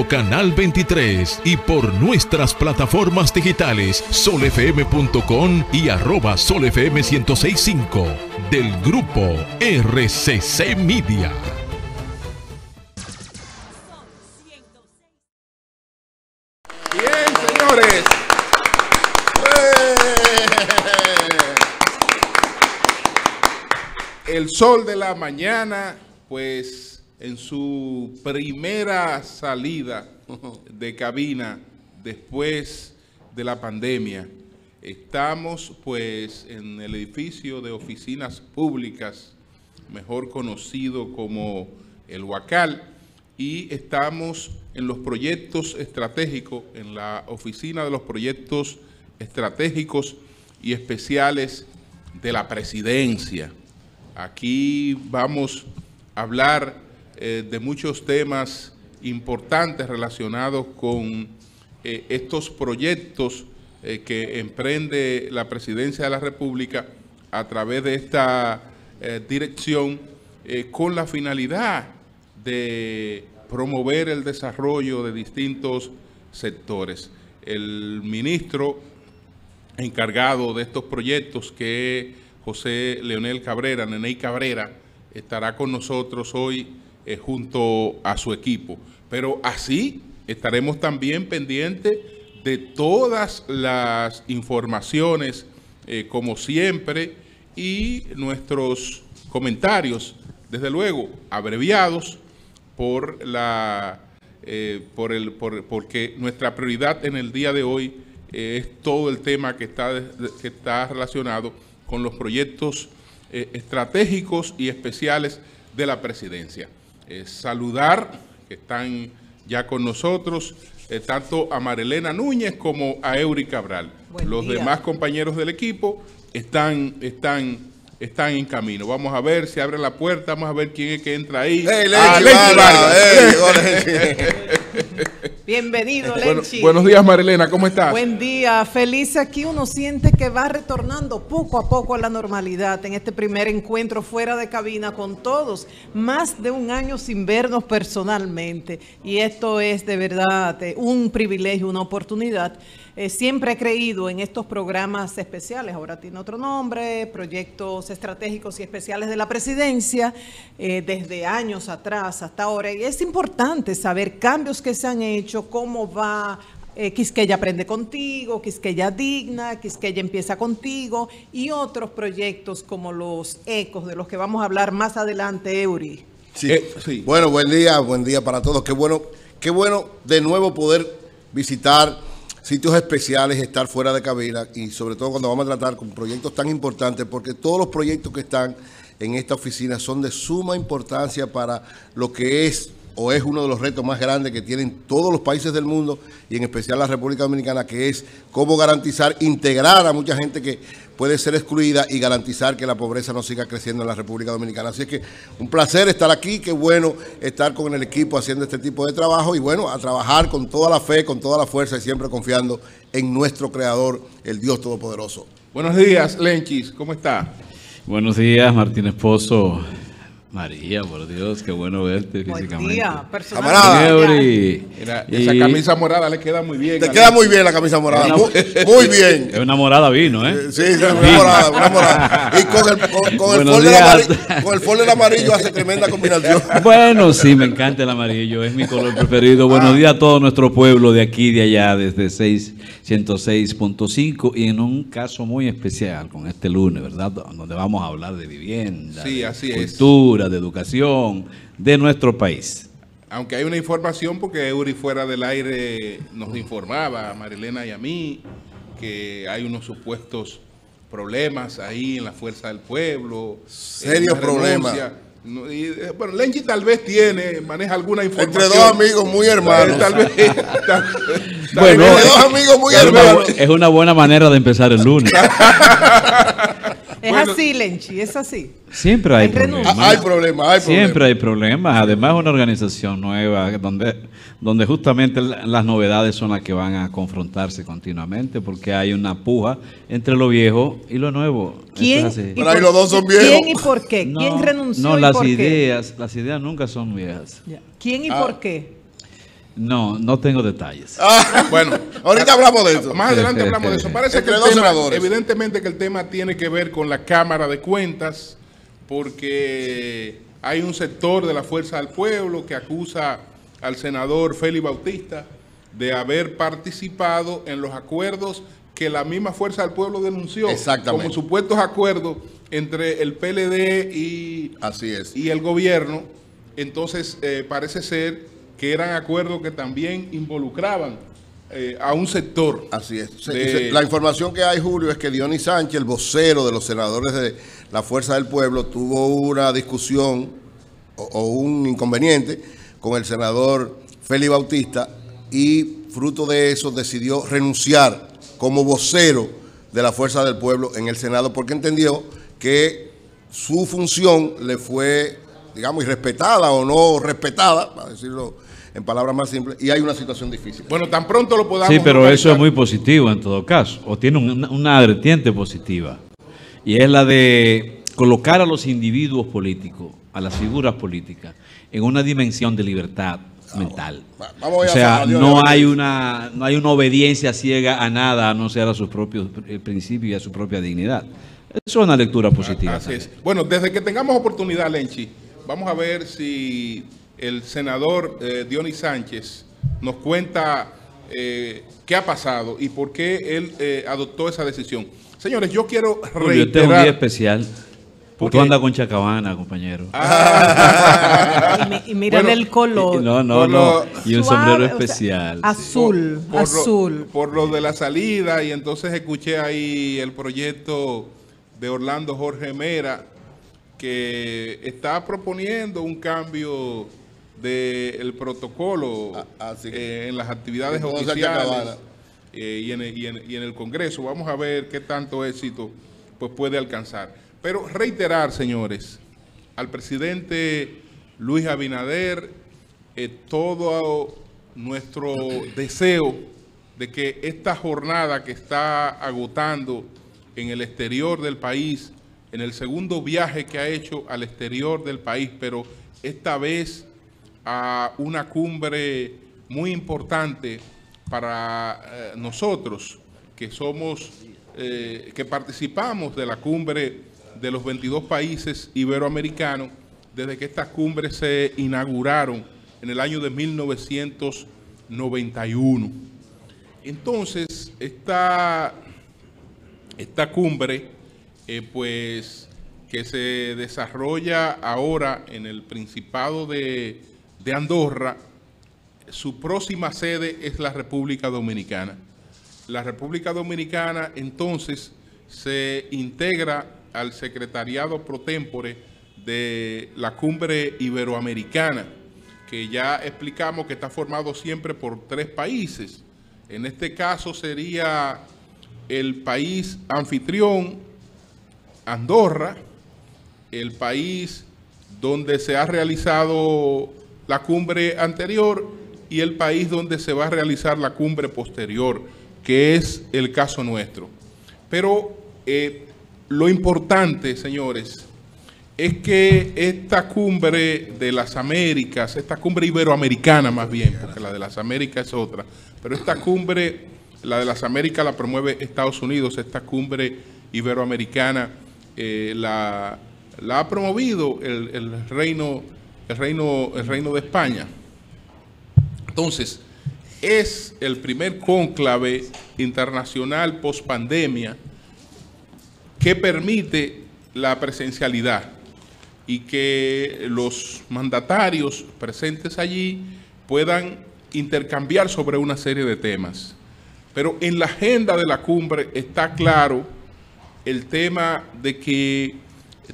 Canal 23 y por nuestras plataformas digitales solfm.com y @solfm1065 del grupo RCC Media. Bien, señores. El sol de la mañana, pues en su primera salida de cabina después de la pandemia, estamos pues en el edificio de oficinas públicas, mejor conocido como el Huacal, y estamos en los proyectos estratégicos, en la oficina de los proyectos estratégicos y especiales de la presidencia. Aquí vamos a hablar de muchos temas importantes relacionados con estos proyectos que emprende la Presidencia de la República a través de esta dirección con la finalidad de promover el desarrollo de distintos sectores. El ministro encargado de estos proyectos, que es José Leonel Cabrera, Neney Cabrera, estará con nosotros hoy junto a su equipo. Pero así estaremos también pendientes de todas las informaciones, como siempre, y nuestros comentarios, desde luego, abreviados, porque nuestra prioridad en el día de hoy es todo el tema que está relacionado con los proyectos estratégicos y especiales de la presidencia. Saludar, que están ya con nosotros, tanto a Marilena Núñez como a Eury Cabral. Los demás compañeros del equipo están en camino. Vamos a ver si abren la puerta, vamos a ver quién es que entra ahí. Bienvenido, Lenchi. Buenos días, Marilena, ¿cómo estás? Buen día, feliz aquí. Uno siente que va retornando poco a poco a la normalidad en este primer encuentro fuera de cabina con todos. Más de un año sin vernos personalmente. Y esto es de verdad un privilegio, una oportunidad. Siempre he creído en estos programas especiales, ahora tiene otro nombre, proyectos estratégicos y especiales de la presidencia, desde años atrás hasta ahora. Y es importante saber cambios que se han hecho, cómo va Quisqueya Aprende Contigo, Quisqueya Digna, Quisqueya Empieza Contigo y otros proyectos como los ECOS, de los que vamos a hablar más adelante, Eury. Sí. Bueno, buen día para todos. Qué bueno de nuevo poder visitar sitios especiales, estar fuera de cabina y sobre todo cuando vamos a tratar con proyectos tan importantes, porque todos los proyectos que están en esta oficina son de suma importancia para lo que es o es uno de los retos más grandes que tienen todos los países del mundo y en especial la República Dominicana, que es cómo garantizar, integrar a mucha gente que puede ser excluida y garantizar que la pobreza no siga creciendo en la República Dominicana. Así es que un placer estar aquí, qué bueno estar con el equipo haciendo este tipo de trabajo y bueno, a trabajar con toda la fe, con toda la fuerza y siempre confiando en nuestro Creador, el Dios Todopoderoso. Buenos días, Lenchis, ¿cómo está? Buenos días, Martín Esposo. María, por Dios, qué bueno verte físicamente. Buen día, personalmente. Esa camisa morada le queda muy bien. Te queda muy bien la camisa morada, muy bien. Es una morada vino, ¿eh? Sí, es una morada. Y con el folder amarillo hace tremenda combinación. Bueno, sí, me encanta el amarillo, es mi color preferido. Buenos días a todo nuestro pueblo de aquí y de allá, desde 106.5 y en un caso muy especial con este lunes, ¿verdad? Donde vamos a hablar de vivienda, sí, así de cultura, de educación, de nuestro país. Aunque hay una información, porque Eury fuera del aire nos informaba a Marilena y a mí, que hay unos supuestos problemas ahí en la Fuerza del Pueblo. Serios problemas. Bueno, Lenchi tal vez maneja alguna información. Entre dos amigos muy hermanos. Bueno, entre dos amigos muy hermanos. Es una buena manera de empezar el lunes. Es bueno, así, Lenchi, es así. Siempre hay problemas. Hay problemas. Siempre hay problemas. Además, es una organización nueva donde justamente las novedades son las que van a confrontarse continuamente, porque hay una puja entre lo viejo y lo nuevo. ¿Quién? Pero ahí los dos son viejos. ¿Quién y por qué? ¿Quién renunció no, y por qué? Las ideas nunca son viejas. ¿Quién y por qué? No tengo detalles. Bueno, Ahorita hablamos de eso. más adelante hablamos de eso. Parece que Entre el dos tema, senadores. evidentemente que el tema tiene que ver con la Cámara de Cuentas, porque hay un sector de la Fuerza del Pueblo que acusa al senador Félix Bautista de haber participado en los acuerdos que la misma Fuerza del Pueblo denunció Exactamente. como supuestos acuerdos entre el PLD Así es. y el gobierno. Entonces parece ser que eran acuerdos que también involucraban a un sector. Así es. de- La información que hay, Julio, es que Dionis Sánchez, el vocero de los senadores de la Fuerza del Pueblo, tuvo una discusión o un inconveniente con el senador Félix Bautista y fruto de eso decidió renunciar como vocero de la Fuerza del Pueblo en el Senado porque entendió que su función le fue, digamos, irrespetada o no respetada, para decirlo en palabras más simples, y hay una situación difícil. Bueno, tan pronto lo podamos Sí, pero eso localizar. es muy positivo en todo caso, o tiene una vertiente positiva, y es la de colocar a los individuos políticos, a las figuras políticas, en una dimensión de libertad mental. Vamos O a sea, a Dios, no a hay Dios. una obediencia ciega a nada, a no ser a sus propios principios y a su propia dignidad. Eso es una lectura positiva. Así es. también. Bueno, desde que tengamos oportunidad, Lenchi, vamos a ver si el senador Dionis Sánchez nos cuenta qué ha pasado y por qué él adoptó esa decisión. Señores, yo quiero Julio, este es un día reiterar... especial. ¿Por Tú qué? andas con Chacabana, compañero. Y mírale Bueno, el color. No. Y un Suave, sombrero o sea, especial. sí. azul, azul. Por lo de la salida, y entonces escuché ahí el proyecto de Orlando Jorge Mera, que está proponiendo un cambio del protocolo Así en las actividades Todo se oficiales acabara. y en el Congreso. Vamos a ver qué tanto éxito pues, puede alcanzar. Pero reiterar, señores, al presidente Luis Abinader todo nuestro deseo de que esta jornada que está agotando en el exterior del país, en el segundo viaje que ha hecho al exterior del país, pero esta vez a una cumbre muy importante para nosotros, que somos, que participamos de la cumbre de los 22 países iberoamericanos, desde que estas cumbres se inauguraron en el año de 1991. Entonces, esta cumbre, pues, que se desarrolla ahora en el Principado de Andorra, su próxima sede es la República Dominicana. La República Dominicana, entonces, se integra al secretariado pro tempore de la cumbre iberoamericana, que ya explicamos que está formado siempre por 3 países. En este caso sería el país anfitrión, Andorra, el país donde se ha realizado la cumbre anterior y el país donde se va a realizar la cumbre posterior, que es el caso nuestro. Pero lo importante, señores, es que esta cumbre de las Américas, esta cumbre iberoamericana más bien, porque la de las Américas es otra, pero esta cumbre, la de las Américas la promueve Estados Unidos, esta cumbre iberoamericana la ha promovido el reino de España. Entonces, es el primer cónclave internacional post-pandemia que permite la presencialidad y que los mandatarios presentes allí puedan intercambiar sobre una serie de temas. Pero en la agenda de la cumbre está claro el tema de que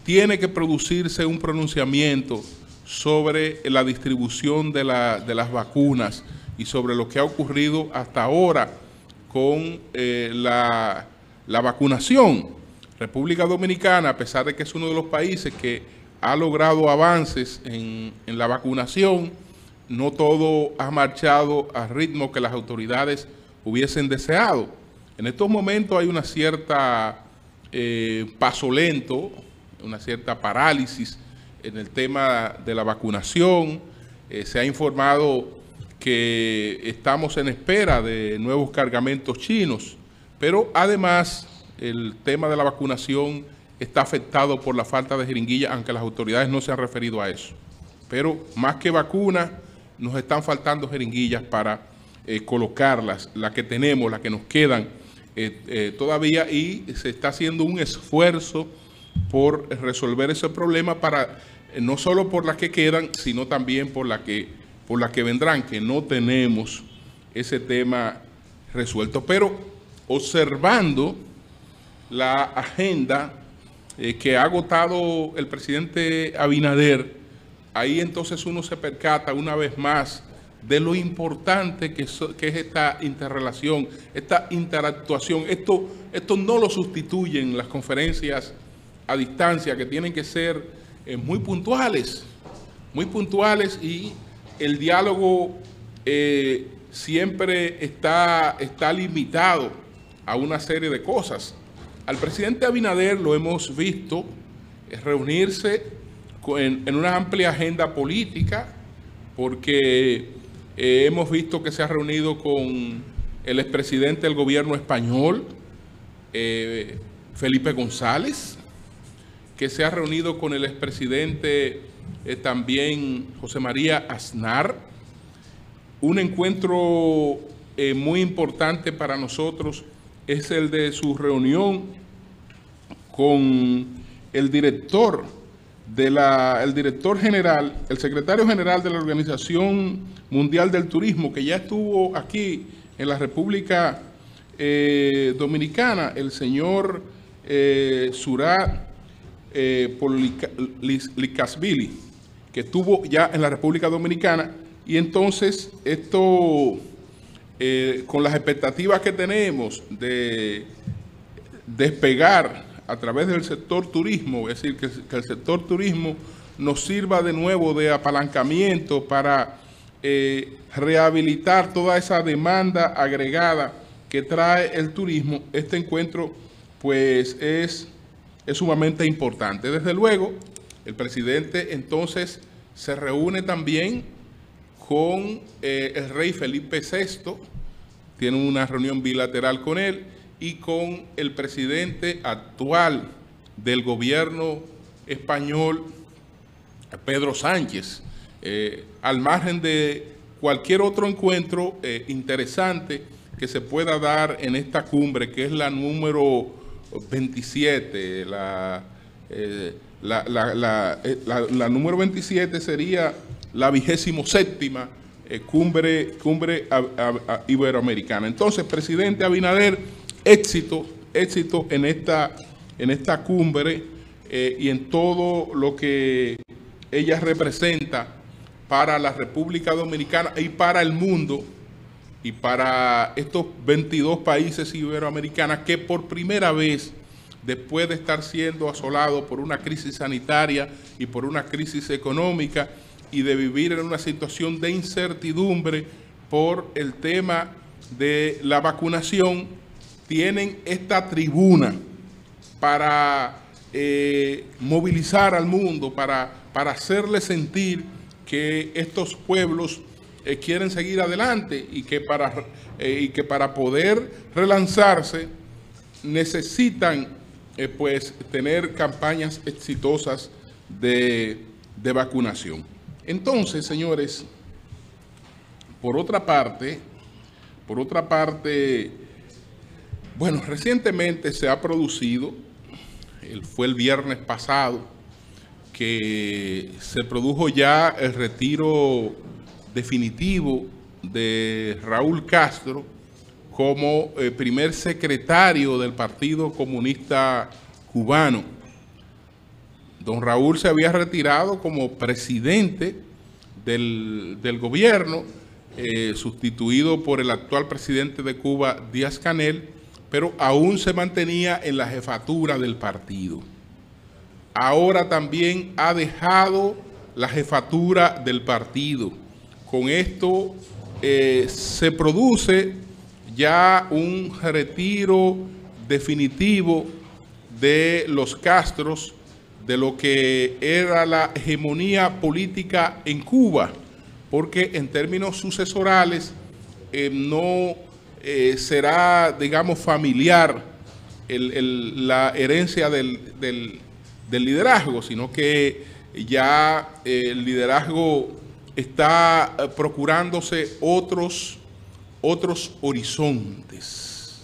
tiene que producirse un pronunciamiento sobre la distribución de las vacunas y sobre lo que ha ocurrido hasta ahora con la vacunación. República Dominicana, a pesar de que es uno de los países que ha logrado avances en la vacunación, no todo ha marchado al ritmo que las autoridades hubiesen deseado. En estos momentos hay una cierta paso lento, una cierta parálisis en el tema de la vacunación. Se ha informado que estamos en espera de nuevos cargamentos chinos, pero además el tema de la vacunación está afectado por la falta de jeringuillas, aunque las autoridades no se han referido a eso. Pero más que vacunas, nos están faltando jeringuillas para colocarlas, las que tenemos, las que nos quedan todavía, y se está haciendo un esfuerzo por resolver ese problema, para no solo por las que quedan, sino también por las que vendrán, que no tenemos ese tema resuelto. Pero observando la agenda que ha agotado el presidente Abinader, ahí entonces uno se percata una vez más de lo importante que es esta interrelación, esta interactuación. Esto no lo sustituyen las conferencias a distancia, que tienen que ser muy puntuales, y el diálogo siempre está limitado a una serie de cosas. Al presidente Abinader lo hemos visto reunirse en una amplia agenda política, porque hemos visto que se ha reunido con el expresidente del gobierno español, Felipe González, que se ha reunido con el expresidente también José María Aznar. Un encuentro muy importante para nosotros es el de su reunión con el director general, el secretario general de la Organización Mundial del Turismo, que ya estuvo aquí en la República Dominicana, el señor Surat Polikashvili, que estuvo ya en la República Dominicana. Y entonces esto, con las expectativas que tenemos de despegar a través del sector turismo, es decir, que el sector turismo nos sirva de nuevo de apalancamiento para rehabilitar toda esa demanda agregada que trae el turismo, este encuentro pues es sumamente importante. Desde luego, el presidente entonces se reúne también con el rey Felipe VI, tiene una reunión bilateral con él, y con el presidente actual del gobierno español, Pedro Sánchez, al margen de cualquier otro encuentro interesante que se pueda dar en esta cumbre, que es la número 27. La número 27 sería la 27ª cumbre iberoamericana. Entonces, presidente Abinader, éxito en esta cumbre y en todo lo que ella representa para la República Dominicana y para el mundo, y para estos 22 países iberoamericanos que por primera vez, después de estar siendo asolados por una crisis sanitaria y por una crisis económica, y de vivir en una situación de incertidumbre por el tema de la vacunación, tienen esta tribuna para movilizar al mundo, para hacerle sentir que estos pueblos quieren seguir adelante, y que para poder relanzarse necesitan pues tener campañas exitosas de vacunación. Entonces, señores, por otra parte, bueno, recientemente se ha producido, fue el viernes pasado, que se produjo ya el retiro definitivo de Raúl Castro como primer secretario del Partido Comunista Cubano. Don Raúl se había retirado como presidente del gobierno, sustituido por el actual presidente de Cuba, Díaz-Canel, pero aún se mantenía en la jefatura del partido. Ahora también ha dejado la jefatura del partido. Con esto se produce ya un retiro definitivo de los Castros, de lo que era la hegemonía política en Cuba, porque en términos sucesorales no será, digamos, familiar la herencia del liderazgo, sino que ya el liderazgo está procurándose otros horizontes.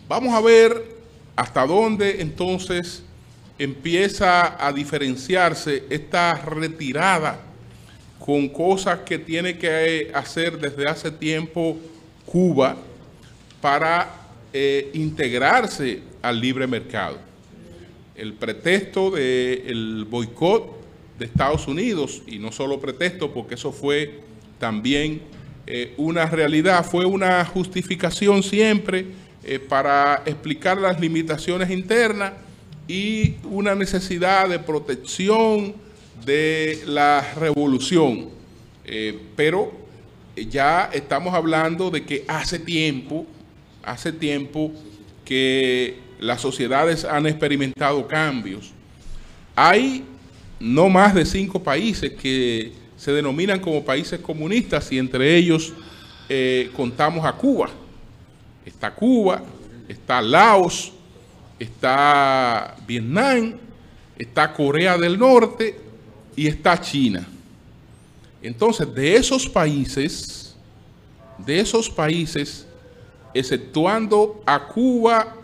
Vamos a ver hasta dónde entonces empieza a diferenciarse esta retirada con cosas que tiene que hacer desde hace tiempo Cuba para integrarse al libre mercado. El pretexto del boicot de Estados Unidos, y no solo pretexto porque eso fue también una realidad, fue una justificación siempre para explicar las limitaciones internas y una necesidad de protección de la revolución. Pero ya estamos hablando de que hace tiempo que las sociedades han experimentado cambios. Hay no más de 5 países que se denominan como países comunistas y entre ellos contamos a Cuba. Está Cuba, está Laos, está Vietnam, está Corea del Norte y está China. Entonces, de esos países, exceptuando a Cuba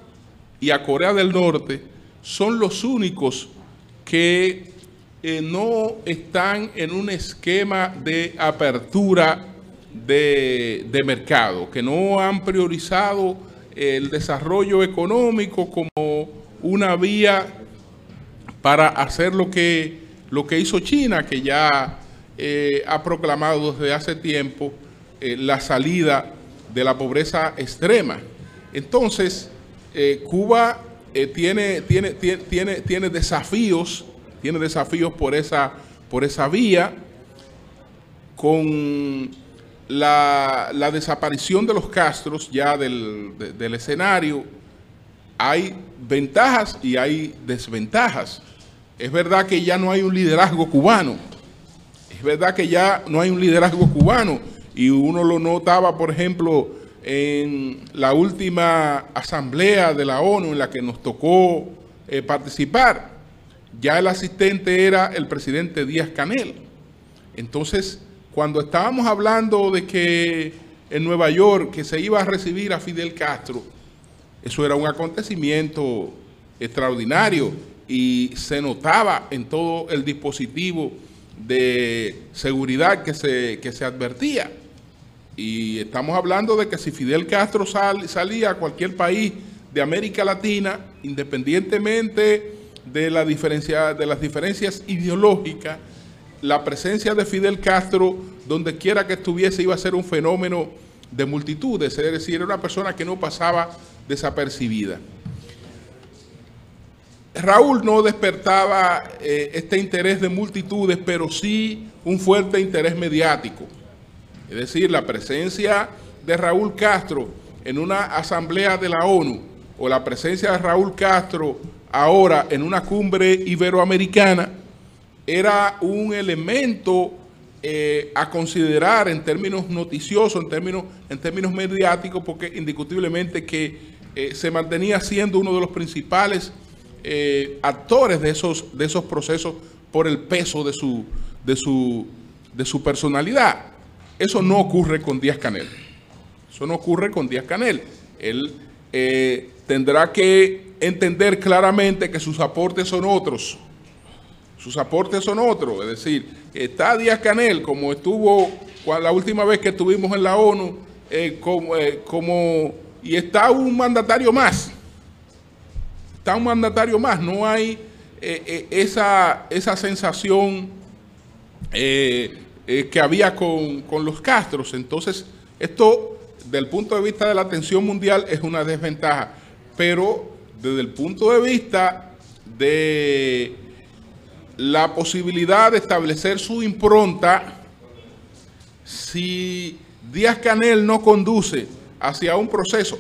y a Corea del Norte, son los únicos que no están en un esquema de apertura de mercado, que no han priorizado el desarrollo económico como una vía para hacer lo que hizo China, que ya ha proclamado desde hace tiempo la salida de la pobreza extrema. Entonces, Cuba tiene desafíos por esa vía, con la desaparición de los Castros ya del escenario. Hay ventajas y hay desventajas. Es verdad que ya no hay un liderazgo cubano. Y uno lo notaba, por ejemplo, en la última asamblea de la ONU en la que nos tocó participar. Ya el asistente era el presidente Díaz-Canel. Entonces, cuando estábamos hablando de que en Nueva York que se iba a recibir a Fidel Castro, eso era un acontecimiento extraordinario y se notaba en todo el dispositivo de seguridad que se advertía. Y estamos hablando de que si Fidel Castro salía a cualquier país de América Latina, independientemente de las diferencias ideológicas, la presencia de Fidel Castro, donde quiera que estuviese, iba a ser un fenómeno de multitudes, es decir, era una persona que no pasaba desapercibida. Raúl no despertaba este interés de multitudes, pero sí un fuerte interés mediático. Es decir, la presencia de Raúl Castro en una asamblea de la ONU o la presencia de Raúl Castro ahora en una cumbre iberoamericana era un elemento a considerar en términos noticiosos, en términos mediáticos, porque indiscutiblemente que se mantenía siendo uno de los principales actores de esos procesos por el peso de su personalidad. Eso no ocurre con Díaz-Canel. Él tendrá que entender claramente que sus aportes son otros. Es decir, está Díaz-Canel, como estuvo la última vez que estuvimos en la ONU, y está un mandatario más. No hay esa sensación que había con los Castros. Entonces, esto, desde el punto de vista de la atención mundial, es una desventaja. Pero desde el punto de vista de la posibilidad de establecer su impronta, si Díaz-Canel no conduce hacia un proceso,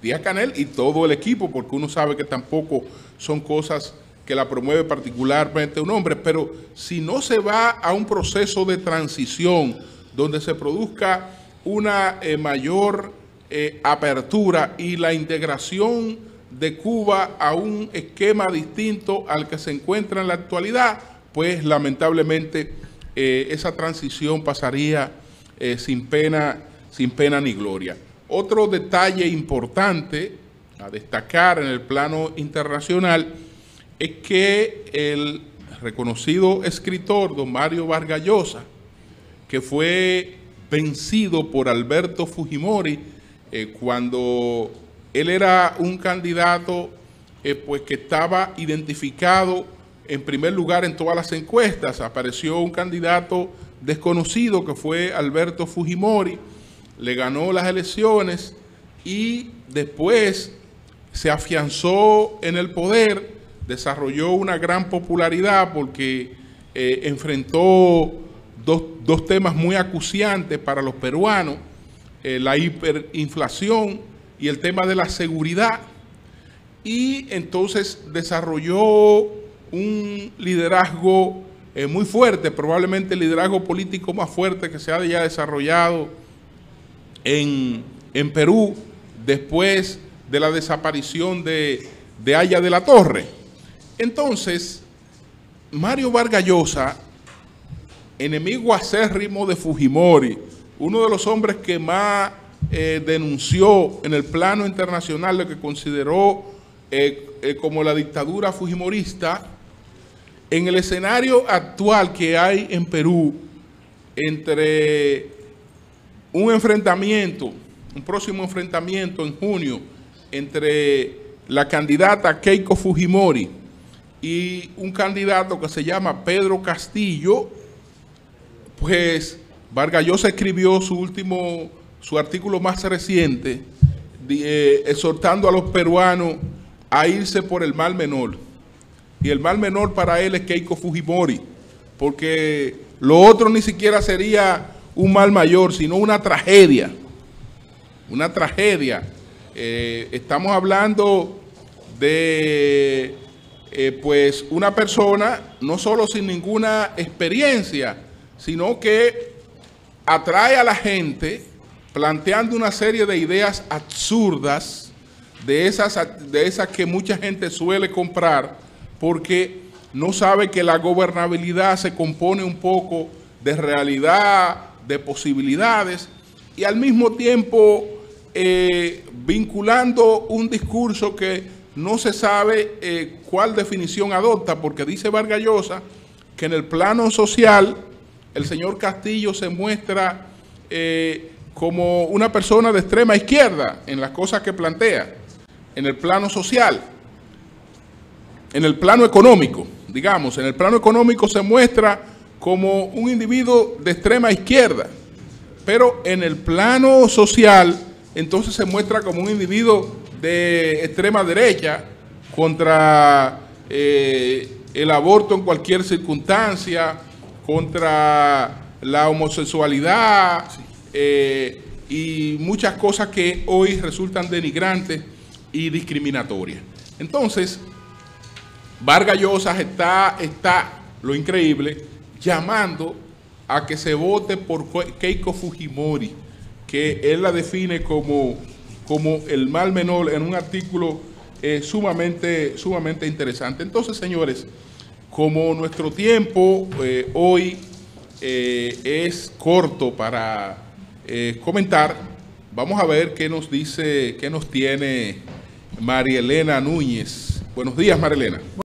Díaz-Canel y todo el equipo, porque uno sabe que tampoco son cosas que la promueve particularmente un hombre, pero si no se va a un proceso de transición donde se produzca una mayor apertura y la integración de Cuba a un esquema distinto al que se encuentra en la actualidad, pues lamentablemente esa transición pasaría sin pena ni gloria. Otro detalle importante a destacar en el plano internacional es que el reconocido escritor don Mario Vargas Llosa, que fue vencido por Alberto Fujimori cuando él era un candidato pues que estaba identificado en primer lugar en todas las encuestas. Apareció un candidato desconocido que fue Alberto Fujimori, le ganó las elecciones y después se afianzó en el poder, desarrolló una gran popularidad porque enfrentó dos temas muy acuciantes para los peruanos, la hiperinflación y el tema de la seguridad, y entonces desarrolló un liderazgo muy fuerte, probablemente el liderazgo político más fuerte que se haya desarrollado en Perú después de la desaparición de Haya de la Torre. Entonces, Mario Vargas Llosa, enemigo acérrimo de Fujimori, uno de los hombres que más denunció en el plano internacional lo que consideró como la dictadura fujimorista, en el escenario actual que hay en Perú entre un próximo enfrentamiento en junio entre la candidata Keiko Fujimori y un candidato que se llama Pedro Castillo, pues Vargas Llosa escribió su artículo más reciente, exhortando a los peruanos a irse por el mal menor. Y el mal menor para él es Keiko Fujimori, porque lo otro ni siquiera sería un mal mayor, sino una tragedia. Una tragedia. Estamos hablando de pues una persona no solo sin ninguna experiencia, sino que atrae a la gente planteando una serie de ideas absurdas, de esas que mucha gente suele comprar, porque no sabe que la gobernabilidad se compone un poco de realidad, de posibilidades, y al mismo tiempo vinculando un discurso que no se sabe cuál definición adopta, porque dice Vargas Llosa que en el plano social el señor Castillo se muestra como una persona de extrema izquierda en las cosas que plantea, en el plano social. En el plano económico, digamos, en el plano económico se muestra como un individuo de extrema izquierda, pero en el plano social entonces se muestra como un individuo de extrema derecha contra el aborto en cualquier circunstancia, contra la homosexualidad y muchas cosas que hoy resultan denigrantes y discriminatorias. Entonces, Vargas Llosa está, lo increíble, llamando a que se vote por Keiko Fujimori, que él la define como el mal menor en un artículo sumamente interesante. Entonces, señores, como nuestro tiempo hoy es corto para comentar, vamos a ver qué nos tiene María Elena Núñez. Buenos días, María Elena.